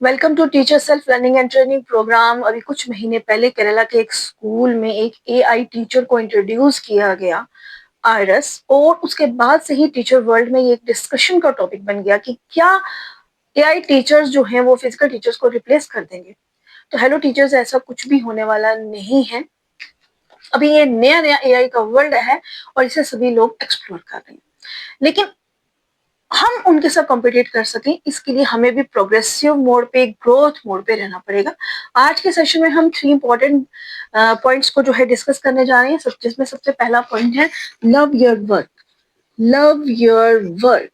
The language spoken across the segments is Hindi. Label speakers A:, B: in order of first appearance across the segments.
A: Welcome to teacher self learning and training programme. अभी कुछ महीने पहले केरला के एक स्कूल में एक एआई टीचर को इंट्रोड्यूस किया गया, आयरस, और उसके बाद से ही टीचर वर्ल्ड में ये एक डिस्कशन का टॉपिक बन गया कि क्या एआई टीचर्स जो हैं वो फिजिकल टीचर्स को रिप्लेस कर देंगे। तो हेलो टीचर्स, ऐसा कुछ भी होने वाला नहीं है। अभी ये नया नया एआई का वर्ल्ड है और इसे सभी लोग एक्सप्लोर कर रहे हैं, लेकिन हम उनके साथ कॉम्पिटिट कर सकें इसके लिए हमें भी प्रोग्रेसिव मोड पे, ग्रोथ मोड पे रहना पड़ेगा। आज के सेशन में हम 3 इंपॉर्टेंट पॉइंट्स को जो है डिस्कस करने जा रहे हैं। जिसमें सबसे पहला पॉइंट है love your work. Love your work,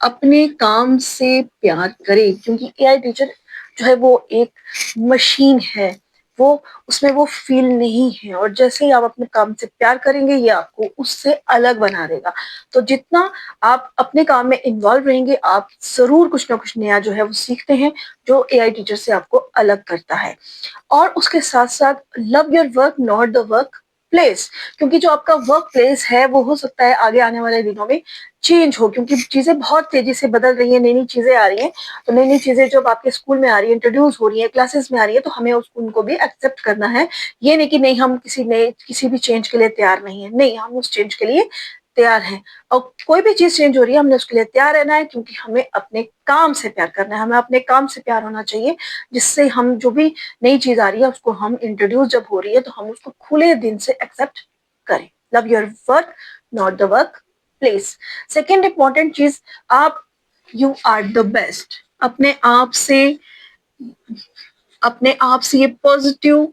A: अपने काम से प्यार करें, क्योंकि एआई टीचर जो है वो एक मशीन है, वो उसमें वो फील नहीं है, और जैसे ही आप अपने काम से प्यार करेंगे ये आपको उससे अलग बना देगा। तो जितना आप अपने काम में इन्वॉल्व रहेंगे आप जरूर कुछ ना कुछ नया जो है वो सीखते हैं जो एआई टीचर से आपको अलग करता है। और उसके साथ साथ love your work not the work place, क्योंकि जो आपका वर्क प्लेस है वो हो सकता है आगे आने वाले दिनों में चेंज हो, क्योंकि चीजें बहुत तेजी से बदल रही हैं, नई नई चीजें आ रही हैं। तो नई नई चीजें जब आपके स्कूल में आ रही है, इंट्रोड्यूस हो रही है, क्लासेस में आ रही है, तो हमें उनको भी एक्सेप्ट करना है। ये नहीं कि नहीं, हम किसी भी चेंज के लिए तैयार नहीं है, नहीं, हम उस चेंज के लिए तैयार हैं। और कोई भी चीज चेंज हो रही है हमने उसके लिए तैयार रहना है, क्योंकि हमें अपने काम से प्यार करना है, हमें अपने काम से प्यार होना चाहिए, जिससे हम जो भी नई चीज आ रही है उसको हम इंट्रोड्यूस जब हो रही है तो हम उसको खुले दिल से एक्सेप्ट करें। Love your work not the work place. Second important चीज, आप यू आर द बेस्ट। अपने आप से ये पॉजिटिव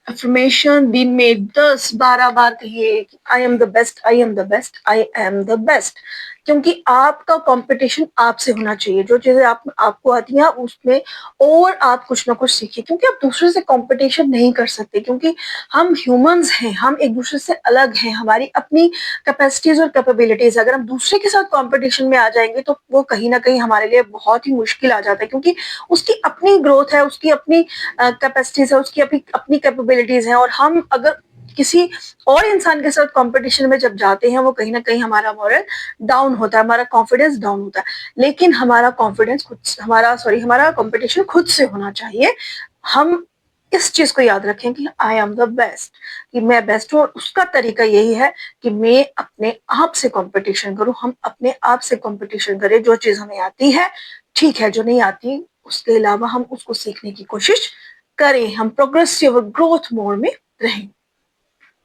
A: अफर्मेशन दिन में 10-12 बार कहिए, I am the best, I am the best, I am the best. क्योंकि आपका कंपटीशन आपसे होना चाहिए। जो चीजें आपको आती हैं उसमें और आप कुछ ना कुछ सीखिए, क्योंकि आप दूसरे से कंपटीशन नहीं कर सकते, क्योंकि हम ह्यूमंस हैं, हम एक दूसरे से अलग हैं, हमारी अपनी कैपेसिटीज और कैपेबिलिटीज। अगर हम दूसरे के साथ कंपटीशन में आ जाएंगे तो वो कहीं ना कहीं हमारे लिए बहुत ही मुश्किल आ जाता है, क्योंकि उसकी अपनी ग्रोथ है, उसकी अपनी कैपेसिटीज है, उसकी अपनी अपनी कैपेबिलिटीज हैं। और हम अगर किसी और इंसान के साथ कंपटीशन में जब जाते हैं वो कहीं ना कहीं हमारा मॉरल डाउन होता है, हमारा कॉन्फिडेंस डाउन होता है। लेकिन हमारा कॉन्फिडेंस हमारा कंपटीशन खुद से होना चाहिए। हम इस चीज को याद रखें कि आई एम द बेस्ट, कि मैं बेस्ट हूँ, और उसका तरीका यही है कि मैं अपने आप से कंपटीशन करूं। हम अपने आप से कंपटीशन करें, जो चीज हमें आती है ठीक है, जो नहीं आती उसके अलावा हम उसको सीखने की कोशिश करें, हम प्रोग्रेसिव ग्रोथ मोड में रहें।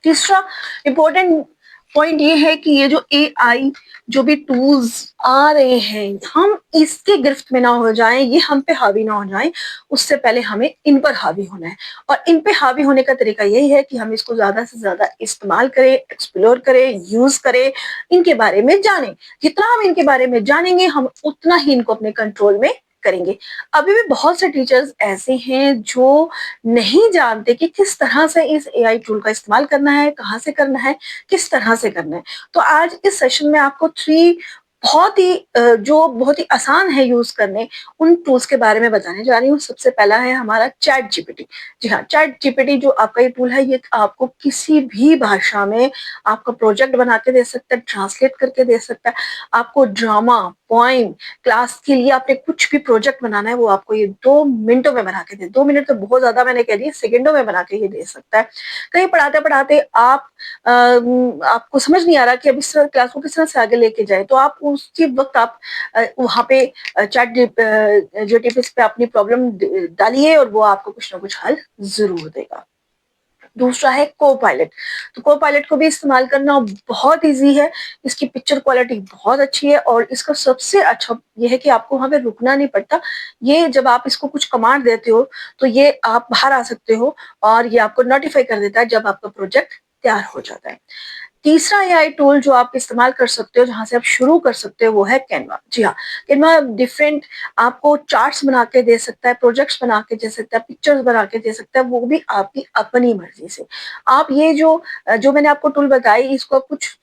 A: तीसरा इंपॉर्टेंट पॉइंट ये है कि ये जो एआई जो भी टूल्स आ रहे हैं, हम इसके गिरफ्त में ना हो जाएं, ये हम पे हावी ना हो जाएं, उससे पहले हमें इन पर हावी होना है। और इन पे हावी होने का तरीका यही है कि हम इसको ज्यादा से ज्यादा इस्तेमाल करें, एक्सप्लोर करें, यूज करें, इनके बारे में जानें। जितना हम इनके बारे में जानेंगे हम उतना ही इनको अपने कंट्रोल में करेंगे। अभी भी बहुत से टीचर्स ऐसे हैं जो नहीं जानते कि किस तरह से इस एआई टूल का इस्तेमाल करना है, कहाँ से करना है, किस तरह से करना है। तो आज इस सेशन में आपको 3 जो बहुत ही आसान है यूज करने, उन टूल्स के बारे में बताने जा रही हूँ। सबसे पहला है हमारा चैट जीपीटी। जी हाँ, चैट जीपीटी जो आपका ये टूल है, ये आपको किसी भी भाषा में आपका प्रोजेक्ट बना के दे सकता है, ट्रांसलेट करके दे सकता है। आपको ड्रामा, पोइम, क्लास के लिए आपने कुछ भी प्रोजेक्ट बनाना है वो आपको ये 2 मिनटों में बना के दे, 2 मिनट तो बहुत ज्यादा मैंने कह दिया, सेकंडों में बना के ये दे सकता है। कहीं पढ़ाते पढ़ाते आपको समझ नहीं आ रहा कि अब इस क्लास को किस तरह से आगे लेके जाए, तो आप उसी वक्त आप वहाँ पे चैट जीपीटी पे अपनी प्रॉब्लम डालिए और वो आपको कुछ ना कुछ हल जरूर देगा। दूसरा है को पायलट। तो को पायलट को भी इस्तेमाल करना बहुत इजी है। इसकी पिक्चर क्वालिटी बहुत अच्छी है और इसका सबसे अच्छा यह है कि आपको वहां पे रुकना नहीं पड़ता। ये जब आप इसको कुछ कमांड देते हो तो ये आप बाहर आ सकते हो और ये आपको नोटिफाई कर देता है जब आपका प्रोजेक्ट तैयार हो जाता है। तीसरा एआई टूल जो आप इस्तेमाल कर सकते हो, जहां से आप शुरू कर सकते हो, वो है कैनवा। जी हाँ, कैनवा डिफरेंट आपको चार्ट्स बना के दे सकता है, प्रोजेक्ट्स बना के दे सकता है, पिक्चर्स बना के दे सकता है, वो भी आपकी अपनी मर्जी से। आप ये जो मैंने आपको टूल बताई, इसको कुछ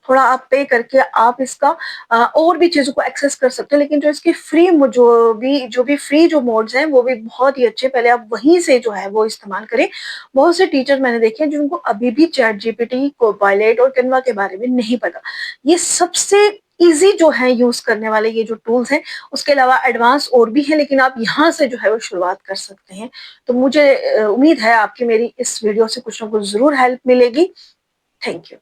A: थोड़ा आप पे करके आप इसका और भी चीजों को एक्सेस कर सकते हो। लेकिन जो इसके फ्री जो भी फ्री जो मोड्स हैं वो भी बहुत ही अच्छे, पहले आप वहीं से जो है वो इस्तेमाल करें। बहुत से टीचर मैंने देखे हैं जिनको अभी भी चैट जीपीटी, कोपायलट और कैनवा के बारे में नहीं पता। ये सबसे इजी जो है यूज करने वाले ये जो टूल्स हैं, उसके अलावा एडवांस और भी हैं, लेकिन आप यहाँ से जो है वो शुरुआत कर सकते हैं। तो मुझे उम्मीद है आपकी मेरी इस वीडियो से कुछ ना कुछ जरूर हेल्प मिलेगी। Thank you.